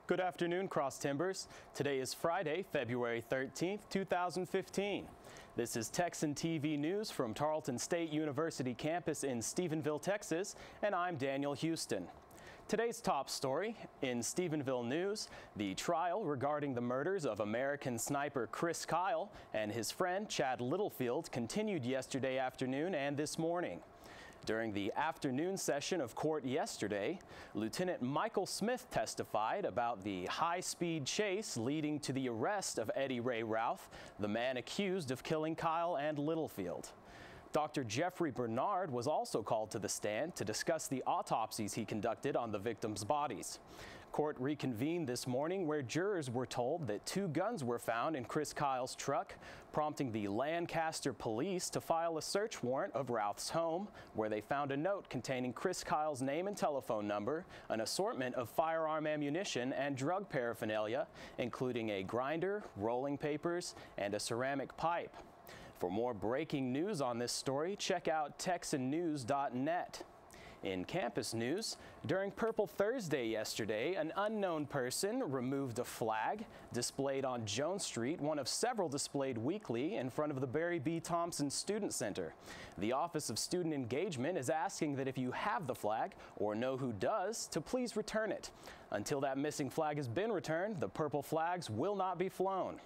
Good afternoon, Cross Timbers. Today is Friday, February 13th, 2015. This is Texan TV News from Tarleton State University campus in Stephenville, Texas, and I'm Daniel Huston. Today's top story in Stephenville news, the trial regarding the murders of American sniper Chris Kyle and his friend Chad Littlefield continued yesterday afternoon and this morning. During the afternoon session of court yesterday, Lieutenant Michael Smith testified about the high-speed chase leading to the arrest of Eddie Ray Routh, the man accused of killing Kyle and Littlefield. Dr. Jeffrey Bernard was also called to the stand to discuss the autopsies he conducted on the victims' bodies. Court reconvened this morning where jurors were told that 2 guns were found in Chris Kyle's truck, prompting the Lancaster police to file a search warrant of Routh's home, where they found a note containing Chris Kyle's name and telephone number, an assortment of firearm ammunition and drug paraphernalia, including a grinder, rolling papers, and a ceramic pipe. For more breaking news on this story, check out TexanNews.net. In campus news, during Purple Thursday yesterday, an unknown person removed a flag displayed on Jones Street, one of several displayed weekly in front of the Barry B. Thompson Student Center. The Office of Student Engagement is asking that if you have the flag or know who does, to please return it. Until that missing flag has been returned, the purple flags will not be flown.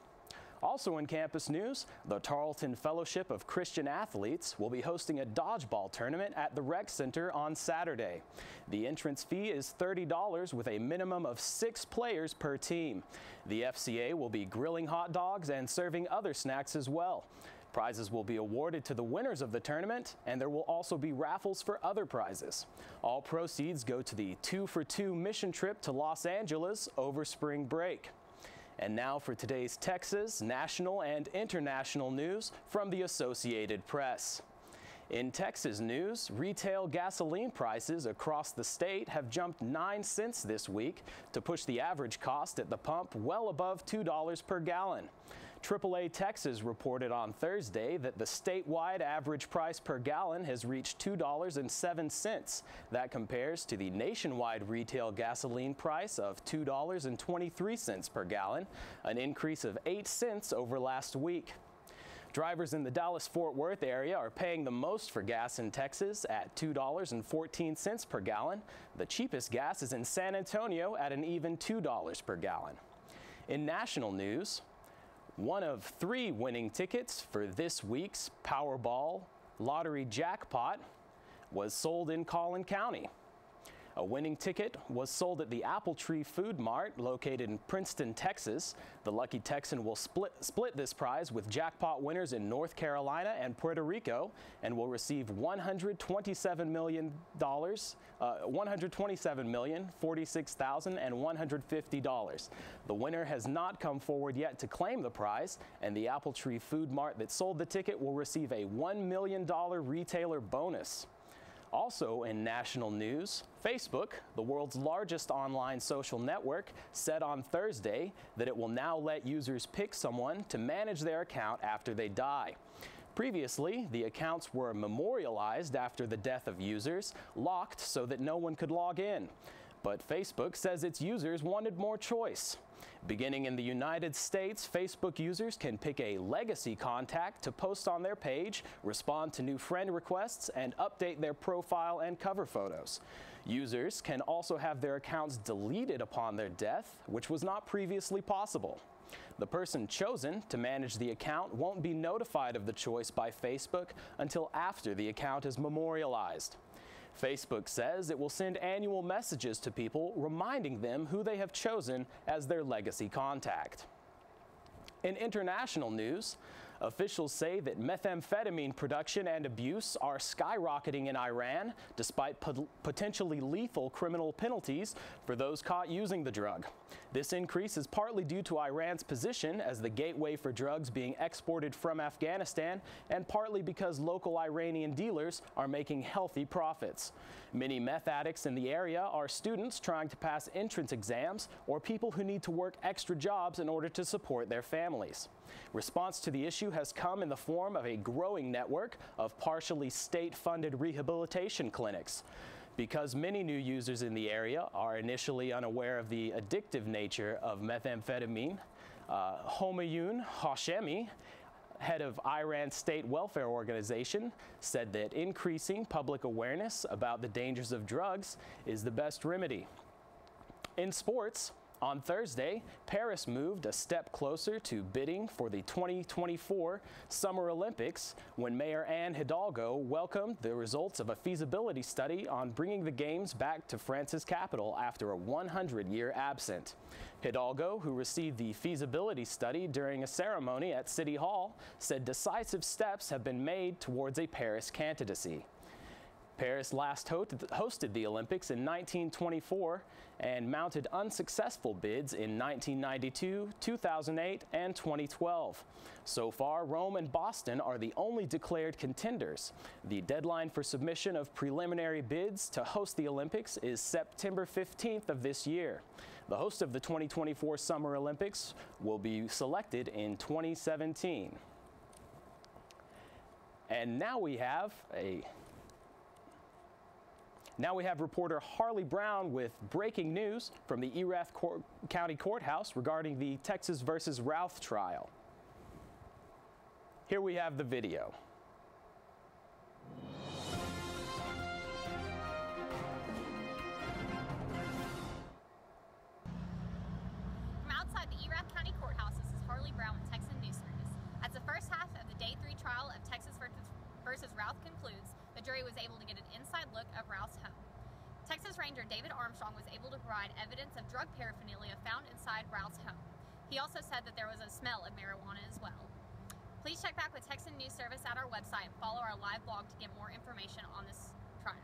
Also in campus news, the Tarleton Fellowship of Christian Athletes will be hosting a dodgeball tournament at the Rec Center on Saturday. The entrance fee is $30 with a minimum of 6 players per team. The FCA will be grilling hot dogs and serving other snacks as well. Prizes will be awarded to the winners of the tournament, and there will also be raffles for other prizes. All proceeds go to the 2-for-2 mission trip to Los Angeles over spring break. And now for today's Texas, national, and international news from the Associated Press. In Texas news, retail gasoline prices across the state have jumped 9 cents this week to push the average cost at the pump well above $2 per gallon. AAA Texas reported on Thursday that the statewide average price per gallon has reached $2.07. That compares to the nationwide retail gasoline price of $2.23 per gallon, an increase of 8 cents over last week. Drivers in the Dallas-Fort Worth area are paying the most for gas in Texas at $2.14 per gallon. The cheapest gas is in San Antonio at an even $2 per gallon. In national news, one of 3 winning tickets for this week's Powerball lottery jackpot was sold in Collin County. A winning ticket was sold at the Apple Tree Food Mart located in Princeton, Texas. The lucky Texan will split this prize with jackpot winners in North Carolina and Puerto Rico and will receive $127,046,150. The winner has not come forward yet to claim the prize, and the Apple Tree Food Mart that sold the ticket will receive a $1 million retailer bonus. Also in national news, Facebook, the world's largest online social network, said on Thursday that it will now let users pick someone to manage their account after they die. Previously, the accounts were memorialized after the death of users, locked so that no one could log in. But Facebook says its users wanted more choice. Beginning in the United States, Facebook users can pick a legacy contact to post on their page, respond to new friend requests, and update their profile and cover photos. Users can also have their accounts deleted upon their death, which was not previously possible. The person chosen to manage the account won't be notified of the choice by Facebook until after the account is memorialized. Facebook says it will send annual messages to people reminding them who they have chosen as their legacy contact. In international news, officials say that methamphetamine production and abuse are skyrocketing in Iran despite potentially lethal criminal penalties for those caught using the drug. This increase is partly due to Iran's position as the gateway for drugs being exported from Afghanistan, and partly because local Iranian dealers are making healthy profits. Many meth addicts in the area are students trying to pass entrance exams or people who need to work extra jobs in order to support their families. Response to the issue has come in the form of a growing network of partially state-funded rehabilitation clinics. Because many new users in the area are initially unaware of the addictive nature of methamphetamine, Homayoun Hashemi, head of Iran's State Welfare Organization, said that increasing public awareness about the dangers of drugs is the best remedy. In sports, on Thursday, Paris moved a step closer to bidding for the 2024 Summer Olympics when Mayor Anne Hidalgo welcomed the results of a feasibility study on bringing the Games back to France's capital after a 100-year absence. Hidalgo, who received the feasibility study during a ceremony at City Hall, said decisive steps have been made towards a Paris candidacy. Paris last hosted the Olympics in 1924 and mounted unsuccessful bids in 1992, 2008, and 2012. So far, Rome and Boston are the only declared contenders. The deadline for submission of preliminary bids to host the Olympics is September 15th of this year. The host of the 2024 Summer Olympics will be selected in 2017. And now we have reporter Harley Brown with breaking news from the Erath County Courthouse regarding the Texas versus Routh trial. Here we have the video. From outside the Erath County Courthouse, this is Harley Brown with Texan News Service. As the first half of the Day 3 trial of Texas versus Routh concludes, the jury was able to get an inside look of Routh's home. Texas Ranger David Armstrong was able to provide evidence of drug paraphernalia found inside Routh's home. He also said that there was a smell of marijuana as well. Please check back with Texan News Service at our website and follow our live blog to get more information on this trial.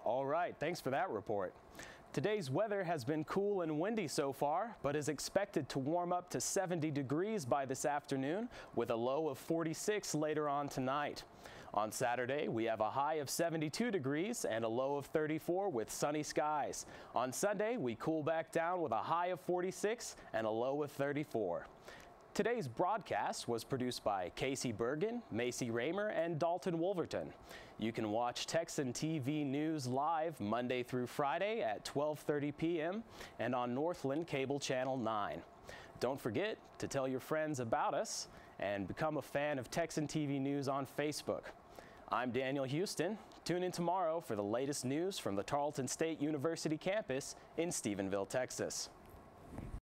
All right, thanks for that report. Today's weather has been cool and windy so far, but is expected to warm up to 70 degrees by this afternoon with a low of 46 later on tonight. On Saturday, we have a high of 72 degrees and a low of 34 with sunny skies. On Sunday, we cool back down with a high of 46 and a low of 34. Today's broadcast was produced by Casey Bergen, Macy Raymer, and Dalton Wolverton. You can watch Texan TV News live Monday through Friday at 12:30 p.m. and on Northland Cable Channel 9. Don't forget to tell your friends about us and become a fan of Texan TV News on Facebook. I'm Daniel Huston. Tune in tomorrow for the latest news from the Tarleton State University campus in Stephenville, Texas.